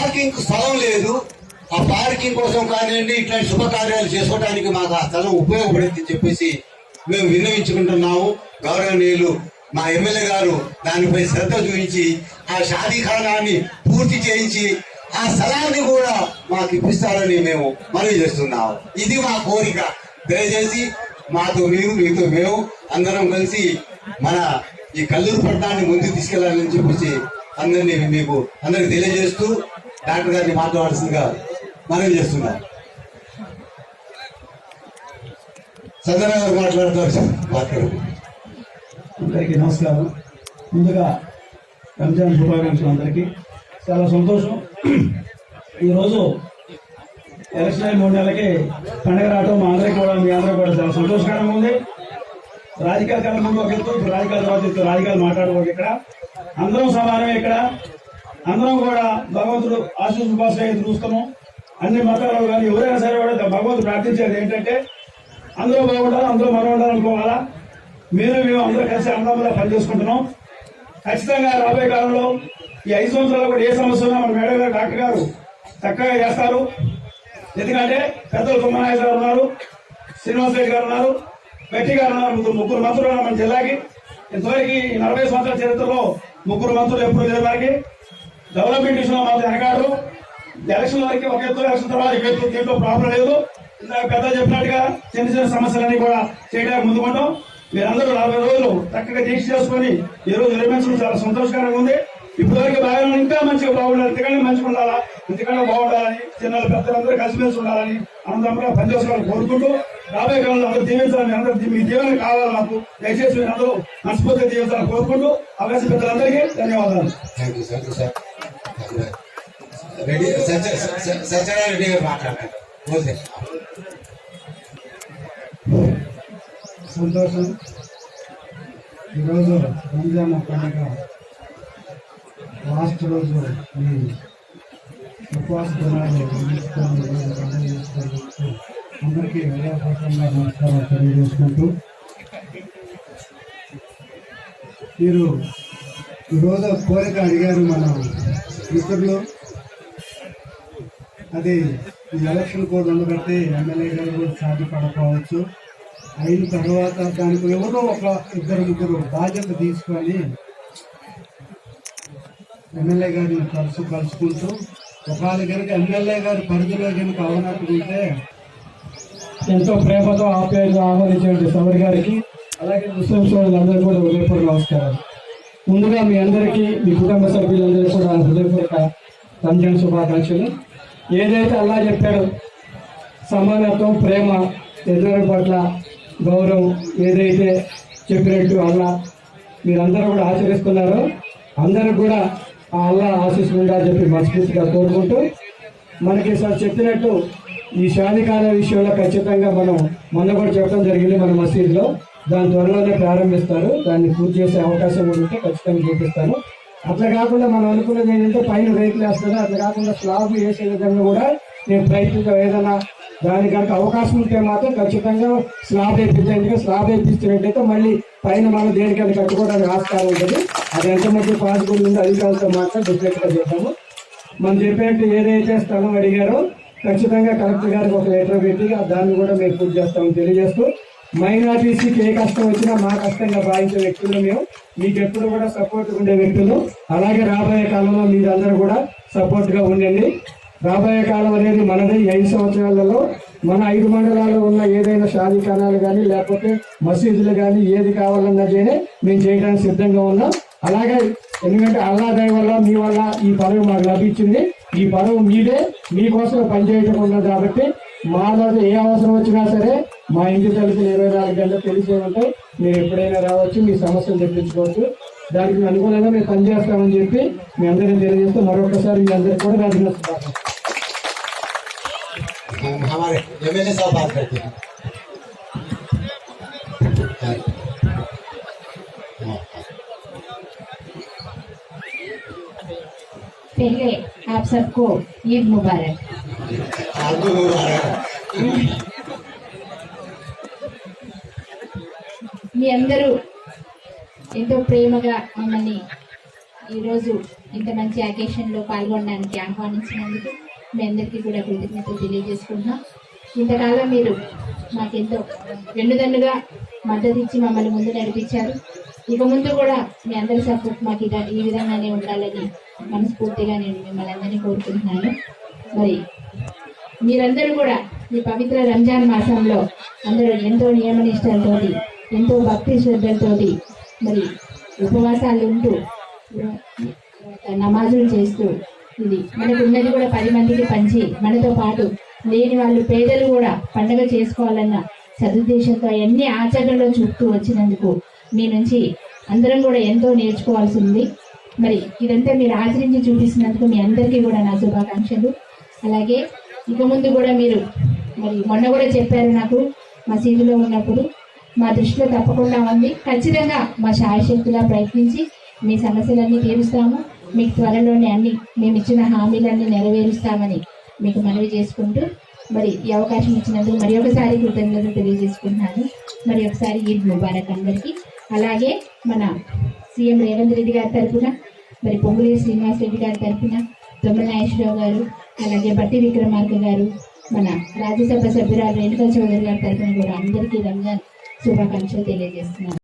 Parking స్థలం లేదు. ఆ పార్కింగ్ కోసం కానివ్వండి, ఇట్లాంటి శుభకార్యాలు చేసుకోవడానికి మాకు ఆ స్థలం ఉపయోగపడింది చెప్పేసి మేము విన్నవించుకుంటున్నాము. గౌరవనీయులు మా ఎమ్మెల్యే గారు దానిపై శ్రద్ధ చూపించి ఆ షాదీఖానాన్ని పూర్తి చేయించి ఆ స్థలాన్ని కూడా మాకు ఇప్పిస్తారని మేము మనవి చేస్తున్నాము. ఇది మా కోరిక. దయచేసి మాతో మీరు, మీతో మేము అందరం కలిసి మన ఈ కల్లూరు పట్టణాన్ని ముందుకు తీసుకెళ్లాలని చెప్పేసి మీకు అందరికి తెలియజేస్తూ డాక్టర్ గారిని మాట్లాడాల్సిందిగా మనవి చేస్తున్నాం. సంజన గారు మాట్లాడతారు సార్. అందరికీ నమస్కారం. ముందుగా రంజాన్ శుభాకాంక్షలు అందరికీ. చాలా సంతోషం. ఈరోజు ఎలక్షన్ అయిన 3 నెలలకి పండుగ రావడం మా అందరికీ కూడా, మీ అందరికీ కూడా చాలా సంతోషకరంగా ఉంది. రాజకీయాల కన్నా ముందు ఒక ఎత్తు, ఇప్పుడు రాజకీయాల తర్వాత ఎత్తు. రాజకీయాలు మాట్లాడకూడదు. ఇక్కడ అందరం సమానమే. ఇక్కడ అందరం కూడా భగవంతుడు ఆశీస్సు కోసం చూస్తున్నాం. అన్ని మతాలు కానీ ఎవరైనా సరే కూడా భగవంతుడు ప్రార్థించేది ఏంటంటే అందరూ బాగుండాలి, అందరూ మనం ఉండాలనుకోవాలా. మేము అందరూ కలిసి అన్నదమ్ములా పనిచేసుకుంటున్నాం. ఖచ్చితంగా రాబోయే కాలంలో ఈ 5 సంవత్సరాలు కూడా ఏ సమస్య ఉన్నా మన మేడం గారు, డాక్టర్ గారు చక్కగా చేస్తారు. ఎందుకంటే పెద్దలు తుమ్మనాయక్ గారు ఉన్నారు, శ్రీనివాస్ రెడ్డి గారు ఉన్నారు, గట్టి గారు ఉన్నారు. ముగ్గురు మంత్రులు ఉన్నారు మన జిల్లాకి. ఇంతవరకు 40 సంవత్సరాల చరిత్రలో 3 మంత్రులు ఎప్పుడు లేదు మనకి. డెవలప్మెంట్ విషయంలో మాత్రం వెనకాడు. ఎలక్షన్ వరకు ఒక ఎత్తు, ఎలక్షన్ తర్వాత ఒక ఎత్తు. దీంట్లో ప్రాబ్లం లేదు. పెద్ద చెప్పినట్టుగా చిన్న చిన్న సమస్యలన్నీ కూడా చేయడానికి ముందుకుంటాం. మీరందరూ 40 రోజులు చక్కగా దీక్ష చేసుకుని ఈ రోజు నిర్మించడం చాలా సంతోషకరంగా ఉంది. ఇప్పటివరకు బాగా ఇంకా మంచిగా బాగుండాలి, ఇంతకన్నా మంచిగా ఉండాలా, ఇంతకన్నా బాగుండాలని, చిన్న పెద్దలందరూ కలిసిమెలిసి ఉండాలని, ఆనందంగా పనిచేసుకోవాలని కోరుకుంటూ రాబోయే కాలంలో అందరూ దీవించాలని, అందరూ మీ దీవెన కావాలి నాకు. దయచేసి మీరు అందరూ మనస్ఫూర్తిగా దీవించాలని కోరుకుంటూ అవకాశం పెద్దలందరికీ ధన్యవాదాలు. సంతోషం. ఈరోజు రంజాన్ పండుగ లాస్ట్ రోజు ఈ ఉపవాస దినాలు అందరికీ హృదయపూర్వకంగా నమస్కారం తెలియజేసుకుంటూ, మీరు ఈరోజు కోరిక అడిగారు మన మిత్రులు. అది ఈ ఎలక్షన్ కోడ్ ఉండబట్టి ఎమ్మెల్యే గారు కూడా సాధ్యపడకపోవచ్చు. అయిన తర్వాత దానికి ఎవరో ఒక 2-3 బాధ్యత తీసుకొని ఎమ్మెల్యే గారిని కలుసుకుంటూ, ఒకవేళ కనుక ఎమ్మెల్యే గారి పరిధిలో కనుక అవనట్టుకుంటే ఎంతో ప్రేమతో ఆప్యాయంగా ఆహ్వానించే సౌరి గారికి, అలాగే ముస్లిం సోదరులందరూ కూడా హృదయపూర్వక నమస్కారం. ముందుగా మీ అందరికీ, మీ కుటుంబ సభ్యులందరూ కూడా హృదయపూర్వక రంజాన్ శుభాకాంక్షలు. ఏదైతే అల్లా చెప్పాడో సమానత్వం, ప్రేమ, ఎదురు పట్ల గౌరవం ఏదైతే చెప్పినట్టు అల్లా మీరందరూ కూడా ఆచరిస్తున్నారో అందరూ కూడా ఆ అల్లా ఆశీస్సులు ఉండాలని చెప్పి మనస్ఫూర్తిగా కోరుకుంటూ, మనకి సార్ చెప్పినట్టు ఈ షాదీఖానా విషయంలో ఖచ్చితంగా మనం మొన్న కూడా చెప్పడం జరిగింది మన మసీదులో. దాని త్వరలోనే ప్రారంభిస్తారు. దాన్ని పూర్తి చేసే అవకాశం కూడా ఉంటే ఖచ్చితంగా చూపిస్తాను. అట్లా కాకుండా మనం అనుకున్నది ఏంటంటే పైన రేకులు వేస్తారు. అట్లా కాకుండా స్లాబ్ వేసే విధంగా కూడా నేను ప్రయత్నంగా ఏదైనా దానికి కనుక అవకాశం ఉంటే మాత్రం ఖచ్చితంగా స్లాబ్ వేయించండి. స్లాబ్ వేయించినట్టయితే మళ్ళీ పైన మనం దేనికైనా కట్టుకోవడానికి ఆస్కారం ఉంటుంది. అది ఎంతమంది పాసిబుల్ ఉందో అధికారులతో మాత్రం డెఫినెట్గా చేద్దాము. మనం చెప్పినట్టు ఏదైతే స్థలం అడిగారో ఖచ్చితంగా కలెక్టర్ గారికి ఒక లెటర్ పెట్టి దాన్ని కూడా మేము పూర్తి చేస్తామని తెలియజేస్తూ, మైనార్టీసీకి ఏ కష్టం వచ్చినా మా కష్టంగా భావించే వ్యక్తులు మేము, మీకు ఎప్పుడు కూడా సపోర్ట్ ఉండే వ్యక్తులు. అలాగే రాబోయే కాలంలో మీరందరూ కూడా సపోర్ట్గా ఉండండి. రాబోయే కాలం అనేది మనది. 5 సంవత్సరాలలో మన 5 మండలాల్లో ఉన్న ఏదైనా షాదీఖానాలు కానీ లేకపోతే మసీదులు కానీ ఏది కావాలన్నా కానీ మేము చేయడానికి సిద్ధంగా ఉన్నాం. అలాగే ఎందుకంటే అల్లా దయ వల్ల మీ వల్ల ఈ పదవి మాకు లభించింది. ఈ పదవి మీదే, మీకోసం పనిచేయటం ఉన్నది. కాబట్టి మాలో ఏ అవసరం వచ్చినా సరే మా ఇంటి తలుపులు 24 గంటలు తెలిసే ఉంటాయి. మీరు ఎప్పుడైనా రావచ్చు, మీ సమస్యలు తెప్పించుకోవచ్చు. దానికి అనుకూలంగా మేము పనిచేస్తామని చెప్పి మీ అందరికీ తెలియజేస్తూ మరొకసారి మీ అందరికీ కూడా రాజీనామా. हमारे एमएलए साहब बात करते हैं। पहले आप सबको ईद मुबारक। आपको मुबारक। మీ అందరూ ఎంతో ప్రేమగా మమ్మల్ని ఈరోజు ఇంత మంచి అకేషన్లో పాల్గొనడానికి ఆహ్వానించినందుకు మీ అందరికీ కూడా కృతజ్ఞతలు తెలియజేసుకుంటున్నాం. ఇంతకాలం మీరు మాకెంతో వెన్నుదన్నుగా మద్దతు ఇచ్చి మమ్మల్ని ముందు నడిపించారు. ఇక ముందు కూడా మీ అందరి సపోర్ట్ మాకు ఈ విధంగానే ఉండాలని మనస్ఫూర్తిగా నేను మిమ్మల్ని అందరినీ కోరుకుంటున్నాను. మరి మీరందరూ కూడా ఈ పవిత్ర రంజాన్ మాసంలో అందరూ ఎంతో నియమనిష్టలతోటి, ఎంతో భక్తి శ్రద్ధలతోటి మరి ఉపవాసాలు ఉంటూ నమాజులు చేస్తూ ఇది మనకు ఉన్నది కూడా 10 మందికి పంచి మనతో పాటు లేని వాళ్ళు పేదలు కూడా పండుగ చేసుకోవాలన్న సదుద్దేశంతో ఎన్ని ఆచరణలో చూపుతూ వచ్చినందుకు మీ నుంచి అందరం కూడా ఎంతో నేర్చుకోవాల్సి ఉంది. మరి ఇదంతా మీరు ఆచరించి చూపిస్తున్నందుకు మీ అందరికీ కూడా నా శుభాకాంక్షలు. అలాగే ఇక ముందు కూడా మీరు మరి మొన్న కూడా చెప్పారు నాకు మసీదులో ఉన్నప్పుడు, మా దృష్టిలో తప్పకుండా ఉంది. ఖచ్చితంగా మా శాయశక్తులా ప్రయత్నించి మీ సమస్యలన్నీ తీరుస్తాము. మీకు త్వరలోనే అన్ని మేము ఇచ్చిన హామీలన్నీ నెరవేరుస్తామని మీకు మనవి చేసుకుంటూ మరి ఈ అవకాశం ఇచ్చినందుకు మరి ఒకసారి కృతజ్ఞతలు తెలియజేసుకుంటున్నాను. మరి ఒకసారి ఈద్ ముబారక్ అందరికీ. అలాగే మన సీఎం రేవంత్ రెడ్డి గారి తరఫున, మరి పొంగులేటి శ్రీనివాస్ రెడ్డి గారి తరఫున, తుమ్మల నాగేశ్వరరావు గారు, అలాగే బట్టి విక్రమార్క గారు, మన రాజ్యసభ సభ్యురాలు రేణుకా చౌదరి గారి తరఫున కూడా అందరికీ రంజాన్ శుభాకాంక్షలు తెలియజేస్తున్నాను.